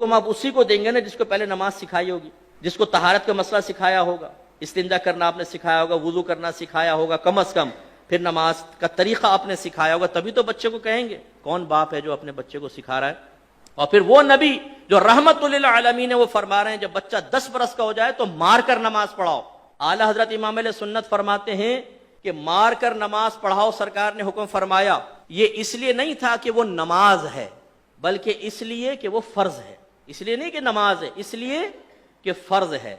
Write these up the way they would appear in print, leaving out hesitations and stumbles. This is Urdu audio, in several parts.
تم آپ اسی کو دیں گے نا جس کو پہلے نماز سکھائی ہوگی، جس کو طہارت کا مسئلہ سکھایا ہوگا، استنجا کرنا آپ نے سکھایا ہوگا، وضو کرنا سکھایا ہوگا کم از کم، پھر نماز کا طریقہ آپ نے سکھایا ہوگا، تبھی تو بچے کو کہیں گے۔ کون باپ ہے جو اپنے بچے کو سکھا رہا ہے؟ اور پھر وہ نبی جو رحمت للعالمین ہے وہ فرما رہے ہیں جب بچہ 10 برس کا ہو جائے تو مار کر نماز پڑھاؤ۔ اعلی حضرت امام علیہ سنت فرماتے ہیں کہ مار کر نماز پڑھاؤ، سرکار نے حکم فرمایا، یہ اس لیے نہیں تھا کہ وہ نماز ہے، بلکہ اس لیے کہ وہ فرض ہے۔ اس لیے نہیں کہ نماز ہے، اس لیے کہ فرض ہے۔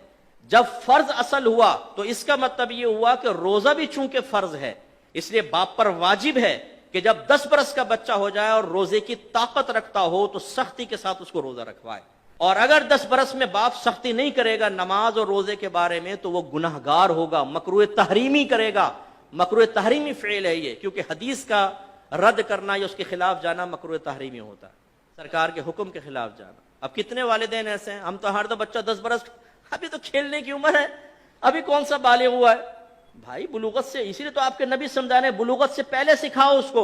جب فرض اصل ہوا تو اس کا مطلب یہ ہوا کہ روزہ بھی چونکہ فرض ہے، اس لیے باپ پر واجب ہے کہ جب 10 برس کا بچہ ہو جائے اور روزے کی طاقت رکھتا ہو تو سختی کے ساتھ اس کو روزہ رکھوائے۔ اور اگر 10 برس میں باپ سختی نہیں کرے گا نماز اور روزے کے بارے میں تو وہ گناہگار ہوگا، مکروہ تحریمی کرے گا۔ مکروہ تحریمی فعل ہے یہ، کیونکہ حدیث کا رد کرنا یا اس کے خلاف جانا مکروہ تحریمی ہوتا ہے، سرکار کے حکم کے خلاف جانا۔ اب کتنے والدین ایسے ہیں، ہم تو ہر تو بچہ 10 برس، ابھی تو کھیلنے کی عمر ہے، ابھی کون سا بالغ ہوا ہے۔ بھائی بلوغت سے، اسی لیے تو آپ کے نبی سمجھا رہے ہیں بلوغت سے پہلے سکھاؤ اس کو۔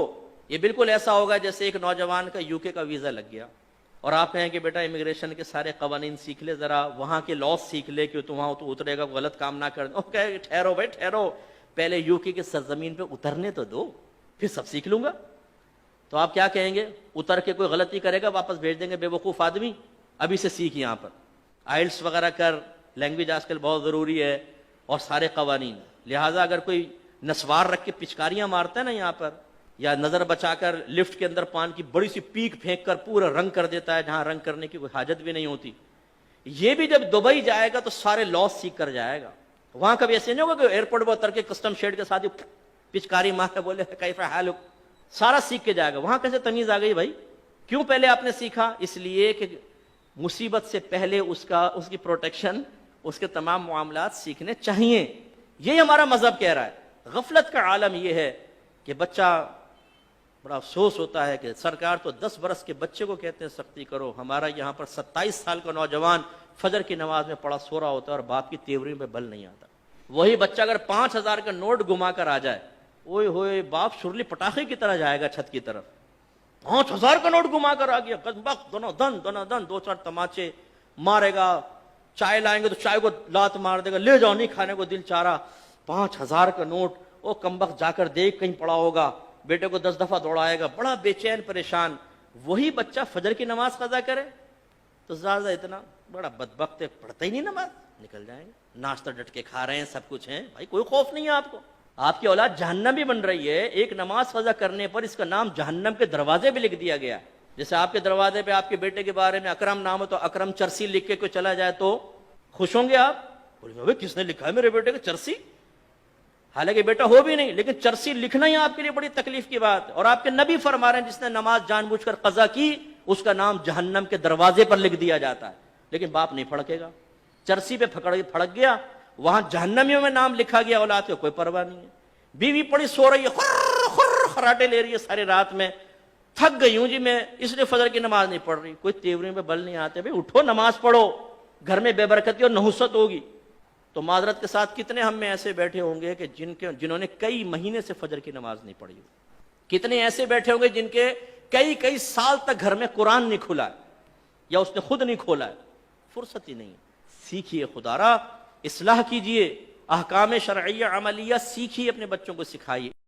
یہ بالکل ایسا ہوگا جیسے ایک نوجوان کا UK کا ویزا لگ گیا اور آپ کہیں کہ بیٹا امیگریشن کے سارے قوانین سیکھ لے، ذرا وہاں کے لاس سیکھ لے کہ تو وہاں تو اترے گا، غلط کام نہ کر۔ وہ کہے ٹھہرو بھائی ٹھہرو، پہلے UK کی سرزمین پہ اترنے تو دو، پھر سب سیکھ لوں گا۔ تو آپ کیا کہیں گے؟ اتر کے کوئی غلطی کرے گا واپس بھیج دیں گے، بے وقوف آدمی، ابھی سے سیکھ یہاں پر آئلٹس وغیرہ کر، لینگویج آج کل بہت ضروری ہے اور سارے قوانین۔ لہٰذا اگر کوئی نسوار رکھ کے پچکاریاں مارتا ہے نا یہاں پر، یا نظر بچا کر لفٹ کے اندر پان کی بڑی سی پیک پھینک کر پورا رنگ کر دیتا ہے جہاں رنگ کرنے کی کوئی حاجت بھی نہیں ہوتی، یہ بھی جب دبئی جائے گا تو سارے لاس سیکھ کر جائے گا۔ وہاں کبھی ایسے نہیں ہوگا کہ ایئرپورٹ پر اتر کے کسٹم شیڈ کے ساتھ ہی پچکاری مار کے بولے کیف حالک، سارا سیکھ کے جائے گا۔ وہاں کیسے تمیز آ گئی بھائی؟ کیوں پہلے آپ نے سیکھا؟ اس لیے کہ مصیبت سے پہلے اس کی پروٹیکشن، اس کے تمام معاملات سیکھنے چاہیے۔ یہی ہمارا مذہب کہہ رہا ہے۔ غفلت کا عالم یہ ہے کہ بچہ، بڑا افسوس ہوتا ہے کہ سرکار تو 10 برس کے بچے کو کہتے ہیں سختی کرو، ہمارا یہاں پر 27 سال کا نوجوان فجر کی نماز میں پڑا سو رہا ہوتا ہے اور باپ کی تیوری میں بل نہیں آتا۔ وہی بچہ اگر 5000 کا نوٹ گما کر آ جائے، اوئے ہوئے باپ شرلی پٹاخے کی طرح جائے گا چھت کی طرف۔ 5000 کا نوٹ گما کر آ گیا، دونوں دن 2-4 تماچے مارے گا۔ چائے لائیں گے تو چائے کو لات مار دے گا، لے جاؤ نہیں کھانے کو دل چاہ رہا۔ 5000 کا نوٹ، وہ کمبخت جا کر دیکھ کہیں پڑا ہوگا، بیٹے کو 10 دفعہ دوڑائے گا، بڑا بے چین پریشان۔ وہی بچہ فجر کی نماز قضا کرے تو زیادہ اتنا بڑا بدبخت ہے، پڑھتا ہی نہیں نماز، نکل جائیں گے۔ ناشتہ ڈٹ کے کھا رہے ہیں، سب کچھ ہے، بھائی کوئی خوف نہیں ہے آپ کو؟ آپ کی اولاد جہنم بھی بن رہی ہے۔ ایک نماز قضا کرنے پر اس کا نام جہنم کے دروازے پہ لکھ دیا گیا۔ جیسے آپ کے دروازے پہ آپ کے بیٹے کے بارے میں اکرم نام ہو تو اکرم چرسی لکھ کے کوئی چلا جائے تو خوش ہوں گے آپ؟ بولیں گے کس نے لکھا ہے میرے بیٹے کا چرسی؟ حالانکہ بیٹا ہو بھی نہیں، لیکن چرسی لکھنا ہی آپ کے لیے بڑی تکلیف کی بات ہے۔ اور آپ کے نبی فرما رہے ہیں جس نے نماز جان بوجھ کر قضا کی اس کا نام جہنم کے دروازے پر لکھ دیا جاتا ہے، لیکن باپ نہیں پھڑکے گا۔ چرسی پہ پھڑک گیا، وہاں جہنمیوں میں نام لکھا گیا، اولاد کو کوئی پرواہ نہیں ہے۔ بیوی پڑی سو رہی ہے، خراٹے لے رہی ہے سارے رات میں، تھک گئی ہوں جی میں اس لیے فجر کی نماز نہیں پڑھ رہی، کوئی تیوری میں بل نہیں آتے۔ بھائی اٹھو نماز پڑھو، گھر میں بے برکتی اور نحوست ہوگی۔ تو معذرت کے ساتھ کتنے ہم میں ایسے بیٹھے ہوں گے کہ جنہوں نے کئی مہینے سے فجر کی نماز نہیں پڑھی؟ کتنے ایسے بیٹھے ہوں گے جن کے کئی سال تک گھر میں قرآن نہیں کھلا ہے یا اس نے خود نہیں کھولا ہے؟ فرصت ہی نہیں۔ سیکھیے خدا را، اصلاح کیجئے، احکام شرعیہ عملیہ سیکھیے، اپنے بچوں کو سکھائیے۔